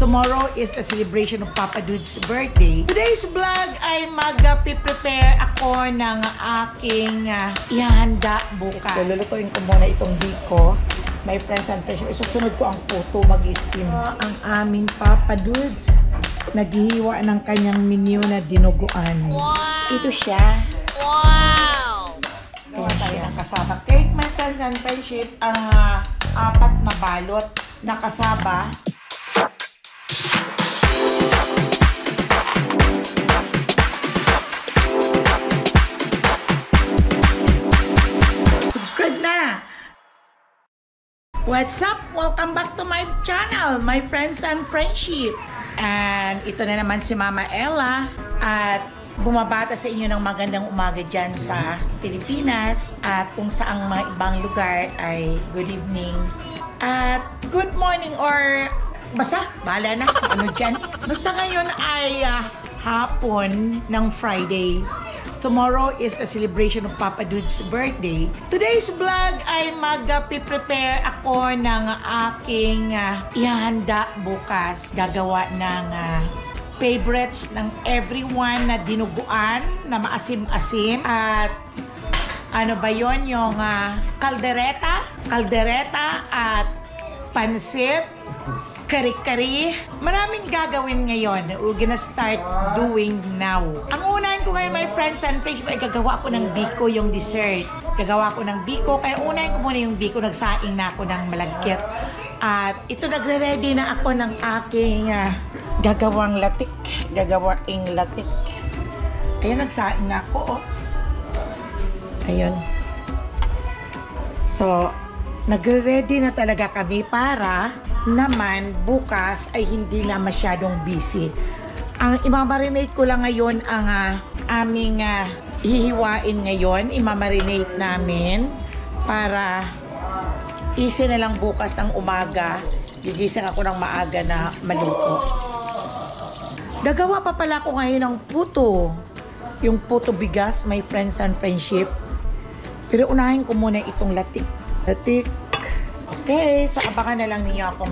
Tomorrow is the celebration of Papa Dude's birthday. Today's vlog ay mag-prepare ako ng aking ihanda bukas. So, lulutuin ko muna itong biko. My friends and friends, isusunod ko ang puto mag-steam. Ang aming Papa Dudes, naghihiwa ng kanyang menu na dinuguan. Wow! Ito siya. Wow! Gawa tayo ng kasaba cake, my friends and friendship. Ang 4 na balot na kasaba. Subscribe na! What's up? Welcome back to my channel, my friends and friendship. And ito na naman si Mama Ella at bumabata sa inyo ng magandang umaga dyan sa Pilipinas at kung saang mga ibang lugar ay good evening at good morning or basta, bahala na kung ano dyan. Basta ngayon ay hapon ng Friday. Tomorrow is the celebration of Papa Dude's birthday. Today's vlog ay mag-prepare ako ng aking ihanda bukas. Gagawa ng favorites ng everyone na dinuguan, na maasim-asim. At ano ba yon, yung kaldereta at pansit, kari-kari. Maraming gagawin ngayon. We're gonna start doing now. Ang unahin ko ngayon, my friends and friends, ay gagawa ko ng biko, yung dessert. Gagawa ko ng biko. Kaya unahin ko muna yung biko. Nagsaing na ako ng malagkit. At ito, nagre-ready na ako ng aking gagawang latik. Gagawaing latik. Ayan, nagsaing na ako. Ayun. So, nagre-ready na talaga kami para naman bukas ay hindi na masyadong busy. Ang imamarinate ko lang ngayon ang aming hihiwain ngayon. Imamarinate namin para easy na lang bukas ng umaga. Gigising ako ng maaga na maluto. Gagawa pa pala ako ngayon ng puto. Yung puto bigas, my friends and friendship. Pero unahin ko muna itong latik. Latik. Okay, so abangan na lang niyo ako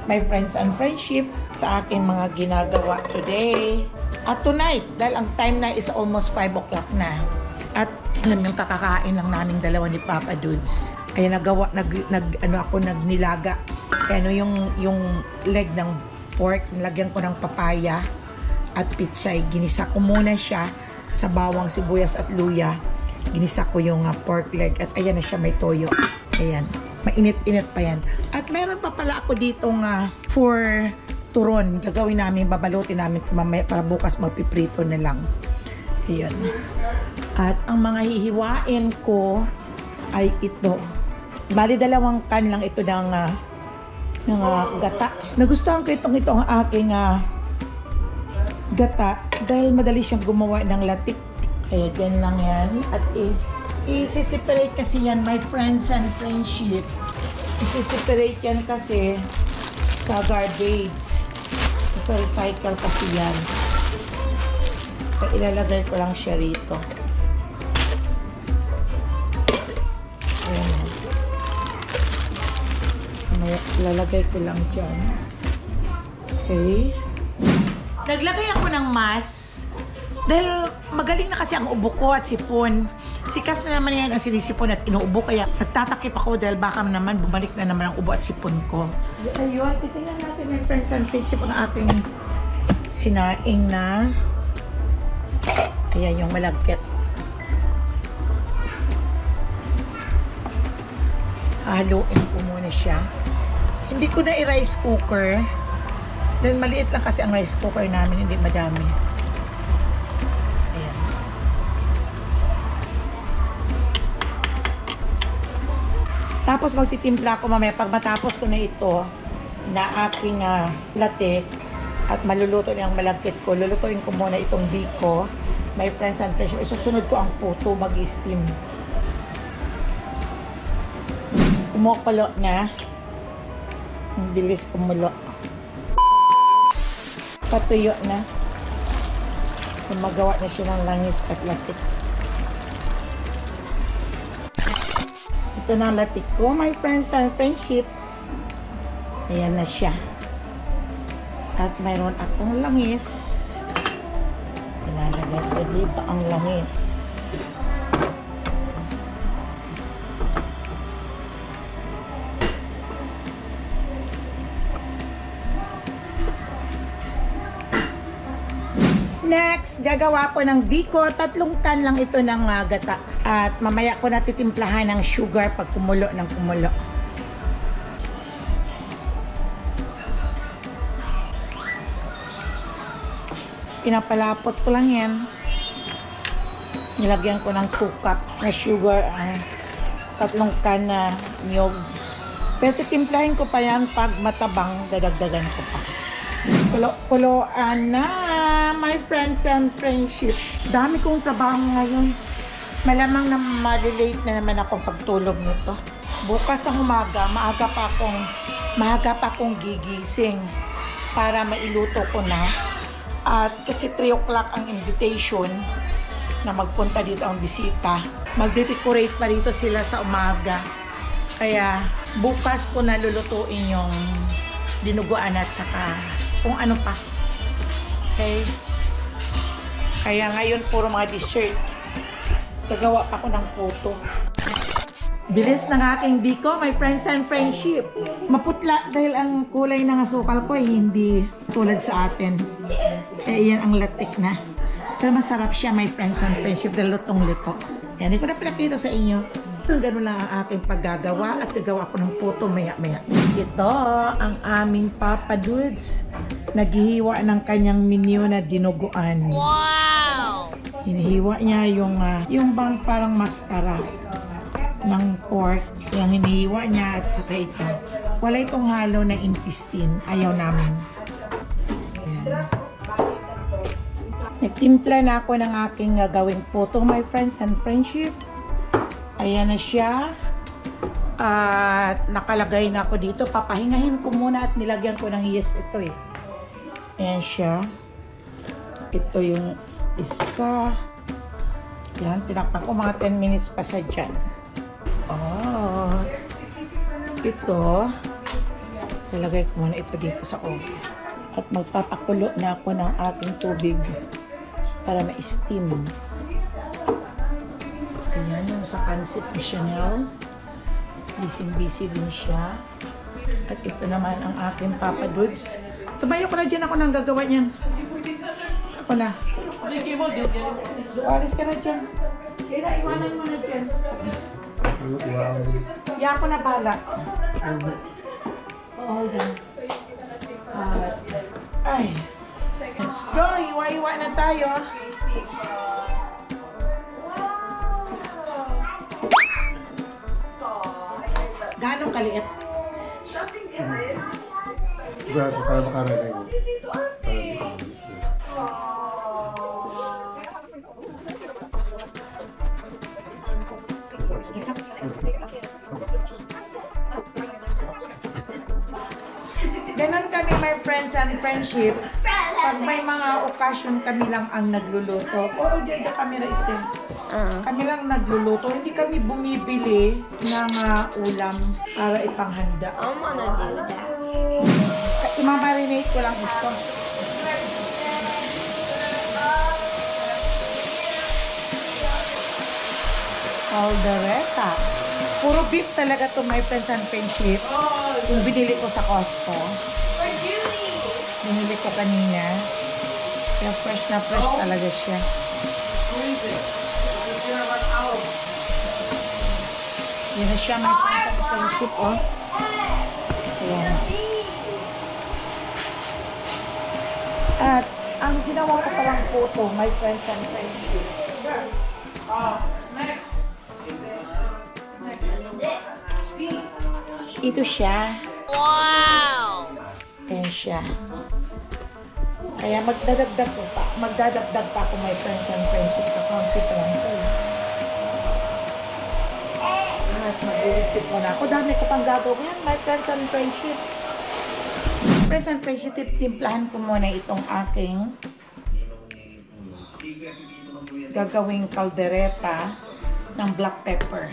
my friends and friendship sa aking mga ginagawa today at tonight, dahil ang time na is almost 5 o'clock na. At alam yung kakakain lang naming dalawa ni Papa Dudes. Ay nagnilaga. Ano yung leg ng pork, nilagyan ko ng papaya at pitsay. Ginisa ko muna siya sa bawang, sibuyas at luya. Ginisa ko yung pork leg at ayan na siya, may toyo. Ayan. Mainit-init pa yan. At meron pa pala ako ditong for turon. Gagawin namin, babalutin namin mamaya para bukas magpiprito na lang. Ayan. At ang mga hihiwain ko ay ito. Bali, 2 can lang ito ng gata. Nagustuhan ko itong aking gata dahil madali siyang gumawa ng latik. Kaya dyan lang yan. At i-separate kasi yan, my friends and friendship. I-separate yan kasi sa garbage. Sa recycle kasi yan. Kaya ilalagay ko lang siya rito. Ayan. Ilalagay ko lang dyan. Okay. Naglagay ako ng mask. Dahil magaling na kasi ang ubo ko at sipon. Sikas na naman yan ang sinisipon at inuubo. Kaya nagtatakip ako dahil baka naman bumalik na naman ang ubo at sipon ko. Ayun, titingnan natin my friends and friendship ang ating sinaing na. Ayan yung malagkit. Haluin ko muna siya. Hindi ko na i-rice cooker. Dahil maliit lang kasi ang rice cooker namin, hindi madami. Tapos magtitimpla ako mamaya pag matapos ko na ito na aking latik at maluluto na ang malagkit ko. Lulutuin ko muna itong biko. My friends and friends, isusunod ko ang puto mag-steam. Kumukulo na. Ang bilis kumulo. Patuyo na. Magawa na siya ng langis at latik. Ito na latik ko, my friends and friendship. Ayan na siya. At mayroon akong langis. Ilalagay ko dito ang langis. Next, gagawa ko ng biko. 3 can lang ito ng gata. At mamaya ko natitimplahan ng sugar pag kumulo ng kumulo. Pinapalapot ko lang yan. Nilagyan ko ng 2 cup na sugar ang 3 can na niyog. Pero titimplahin ko pa yan pag matabang, dadagdagan ko pa. Kuloan na, my friends and friendship. Dami kong trabaho ngayon. Malamang na malilate na naman akong pagtulog nito. Bukas ang umaga, maaga pa akong gigising para mailuto ko na. At kasi 3 o'clock ang invitation na magpunta dito ang bisita. Magde-decorate pa dito sila sa umaga. Kaya bukas ko na lulutuin yung dinuguan at saka kung ano pa. Okay? Kaya ngayon puro mga dessert. Gagawa pa ako ng puto. Bilis ng aking biko, my friends and friendship. Maputla dahil ang kulay ng asukal ko ay hindi tulad sa atin. Kaya yan ang latik na. Pero masarap siya, my friends and friendship, dahil lutong-luto. Yan, hindi ko na pinakita sa inyo. Ganun lang ang aking paggagawa at gagawa ko ng puto maya-maya. Ito ang aming Papa Dudes. Naghihiwa ng kanyang menu na dinuguan. Wow! Hinihiwa niya yung bang parang maskara ng pork. Yung hinihiwa niya at saka ito. Wala itong halo na intestine. Ayaw namin. Ayan. Nagtimpla na ako ng aking gagawing puto, my friends and friendship. Ayan na siya. At nakalagay na ako dito. Papahingahin ko muna at nilagyan ko ng yeast ito eh. Ayan siya. Ito yung isa. Yan, tinakpan ko mga 10 minutes pa siya dyan. Oh. Ito. Nilagay ko muna ito dito sa oven. At magpapakulo na ako ng aking tubig para ma-steam. Ayan yung sa pancit ni Chanel. Busy-busy din siya. At ito naman ang aking Papa Dudes. Tumayo ko na dyan, ako nang gagawa niyan. Ako na. Alis ka na dyan. Sira, iwanan mo na dyan. Iya ako na bahala. Hold on. Ay. Let's go. Iwa-iwa na tayo. Ganong kaliit? Grabe, para makaragay mo. Ganon kami, my friends and friendship. Pag may mga okasyon, kami lang ang nagluluto. Oo, dyan the camera is there. Kami lang nagluluto. Hindi kami bumibili ng ulam para ipanghanda. I wanna do that. Imamarinate ko lang ito. Caldereta. Puro beef talaga to, my friends and friendship. Yung binili ko sa Costco. Binili ko kanina. Kaya fresh na fresh talaga siya. Yan na siya, my friends and friendship, oh. Ayan. At ang ginawa ko palang puto, my friends and friendship. Ito siya. Wow! Ayan siya. Kaya magdadagdag pa ako, my friends and friendship, sa konti pa lang ito. At mag-iisip muna ako. Dami ko pang gagawin, my friends and friendship. Friends and friendship, timplahan ko muna itong aking gagawing caldereta ng black pepper.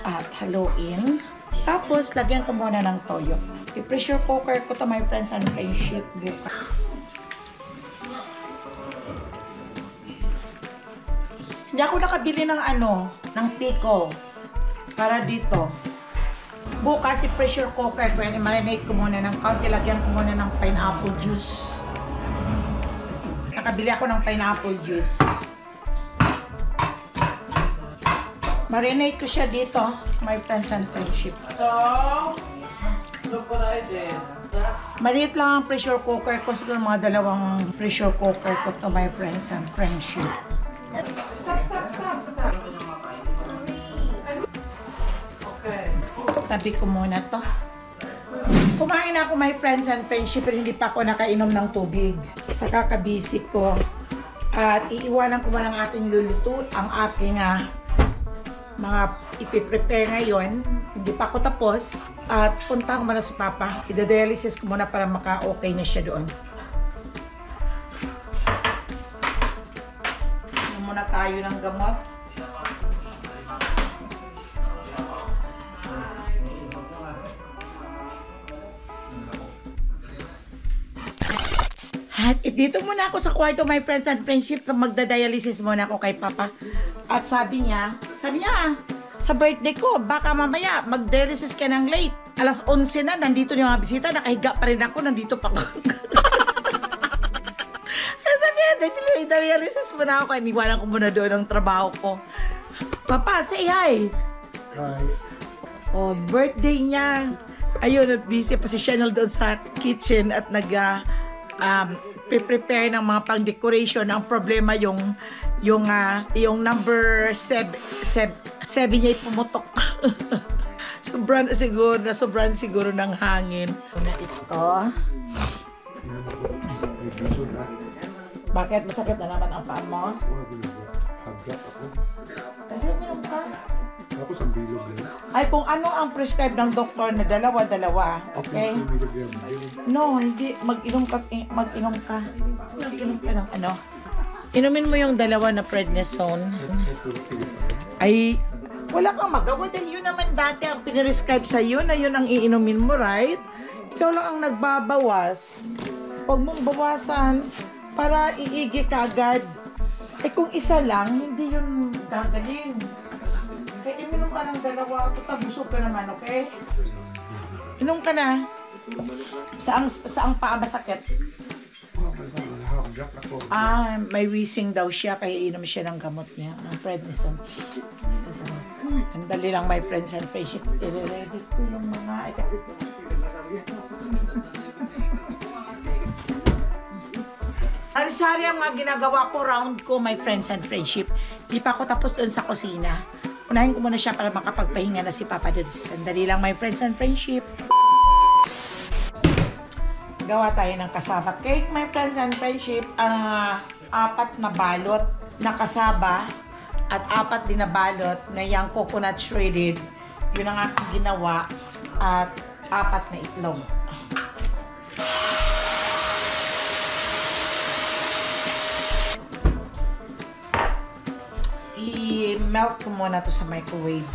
At haluin. Tapos, lagyan ko muna ng toyo. I-pressure cooker ko to, my friends and friendship. Bukas. Hindi ako nakabili ng ng pickles. Para dito. Bukas i-pressure cooker ko. I-marinate ko muna ng kaunti. Lagyan ko muna ng pineapple juice. Nakabili ako ng pineapple juice. Marinate ko siya dito, my friends and friendship. Maliit lang ang pressure cooker ko. Siguro mga 2 pressure cooker ko to, my friends and friendship. Stop. Okay. Tabi ko muna to. Kumain ako, my friends and friendship, pero hindi pa ako nakainom ng tubig. Sa kakabisik ko. At iiwanan ko lang ating luluto, ang aking mga ipiprepare ngayon. Hindi pa ako tapos. At punta ko muna sa Papa. Ida-dialysis ko muna para maka-okay na siya doon. Inom muna tayo ng gamot. At dito muna ako sa kwarto, my friends and friendship. Magda-dialysis muna ako kay Papa. At sabi niya, sa birthday ko, baka mamaya mag-dialysis ka ng late. Alas 11 na, nandito yung mga bisita, nakahiga pa rin ako, nandito pa ako. Sabi niya, dialysis muna ako, iniwanan ko muna doon ang trabaho ko. Papa, say hi! Hi. Oh, birthday niya. Ayun, busy pa si Chanel doon sa kitchen at prepare ng mga pang-decoration. Ang problema yung number 7 niya pumutok. sobrang siguro ng hangin. Una ito. Bakit? Masakit na naman ang paa mo? Hagap ako. Kasi meron ka. Tapos ang bilog yan. Ay, kung ano ang prescribe ng doktor na dalawa, okay? No, hindi. Mag-inom ka. Mag-inom ka ng ano. Inumin mo yung 2 na prednisone. Ay, wala kang magawa dahil yun naman dati ang pinirescribe sa iyo na yun ang iinumin mo, right? Ikaw lang ang nagbabawas. Huwag mong bawasan para iigi ka agad. Eh kung isa lang, hindi yun gagaling. Kaya iminom ka ng 2, busog ka naman, okay? Inom ka na. Saang paa masakit? May wheezing daw siya, kaya inom siya ng gamot niya, ng prednisone. Ang dali lang, my friends and friendship. I-ready ko yung mga... Sari-sari ang mga ginagawa ko, round ko, my friends and friendship. Di pa ako tapos doon sa kusina. Unahin ko muna siya para makapagpahinga na si Papa doon. Sandali lang, my friends and friendship. Gawa tayo ng kasaba cake, my friends and friendship. Ang 4 na balot na kasaba at 4 din na balot na yung coconut shredded. Yun ang aking ginawa at 4 na itlog. I-melt ko muna to sa microwave.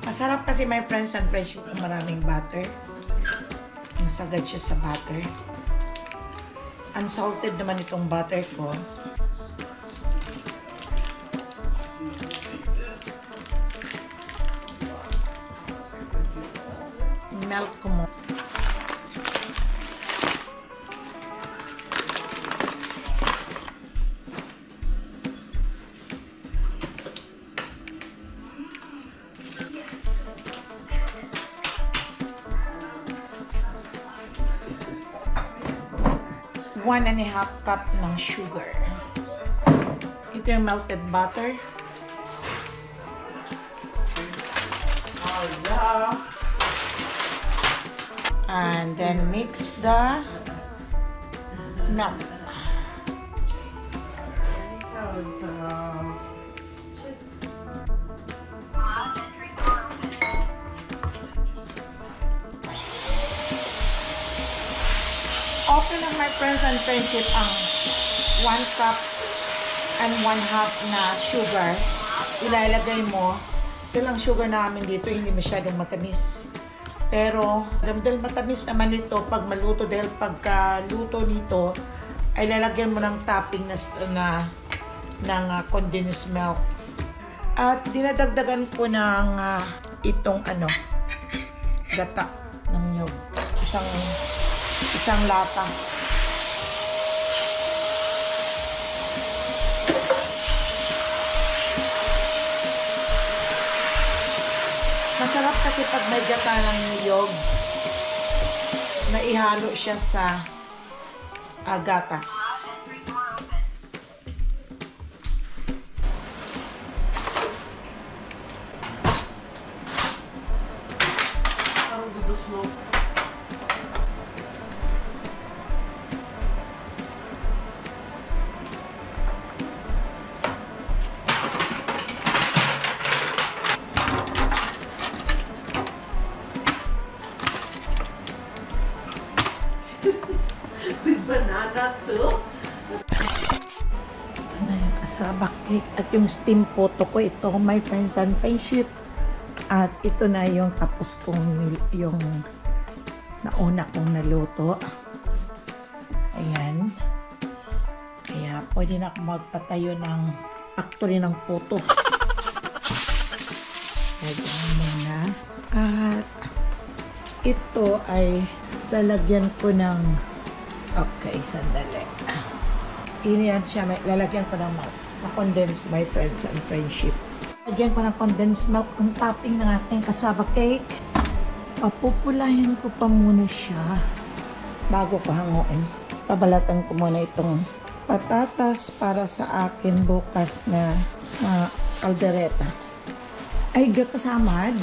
Masarap kasi, my friends and friendship, kung maraming butter. Yung sagad siya sa butter. Unsalted naman itong butter ko. Melt ko mo. One and a half cup ng sugar. Ito yung melted butter. Oh, yeah. And then mix the milk. Okay lang my friends and friendship ang 1 cup and 1/2 na sugar. Ilalagay mo. Ito lang sugar namin dito, hindi masyadong matamis. Pero, dahil matamis naman ito pag maluto, dahil pagka luto nito, ay lalagyan mo ng topping ng condensed milk. At dinadagdagan ko ng itong gata ng nyug. Isang lata. Masarap kasi pag may gata ng niyog na ihalo siya sa gatas. With banana too? Ito na yung kasabak cake at yung steam photo ko. Ito, my friends and friendship. At ito na yung tapos kong yung nauna kong naluto. Ayan. Kaya pwede na akong magpatayo ng factory ng photo. Ayan muna. At ito ay lalagyan ko ng sandali. Iniyan siya, lalagyan ko ng condense my friends and friendship. Lagyan ko ng condensed milk ang topping ng aking kasaba cake. Papupulahin ko pa muna siya bago ko hanguin. Pabalatan ko muna itong patatas para sa akin bukas na kaldereta. Ay, kasamad.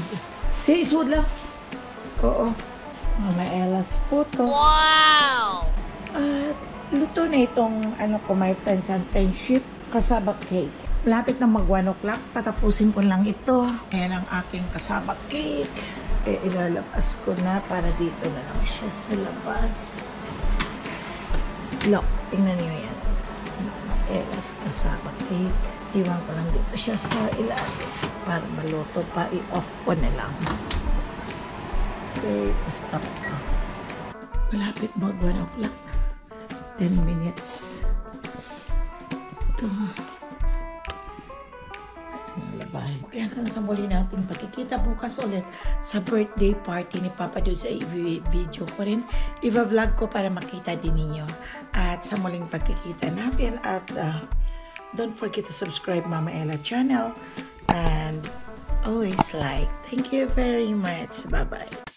Si isud lang. Oo. Mama Ella's photo. Wow! At luto na itong my friends and friendship kasaba cake. Lapit na mag 1 o'clock, patapusin ko lang ito. Ayan ang aking kasaba cake. Ilalabas ko na para dito na lang siya sa labas. Look, tingnan niyo yan. Ella's kasaba cake. Iwan ko lang dito siya sa ilalim para maluto pa. I-off ko na lang. Okay, stop ko. Malapit mag 1 o'clock. 10 minutes. Ito. Labahin. Okay, hanggang sa muli natin pagkikita bukas ulit sa birthday party ni Papa doon sa video ko rin. I-vlog ko para makita din ninyo. At sa muling pagkikita natin at don't forget to subscribe Mama Ella channel and always like. Thank you very much. Bye-bye.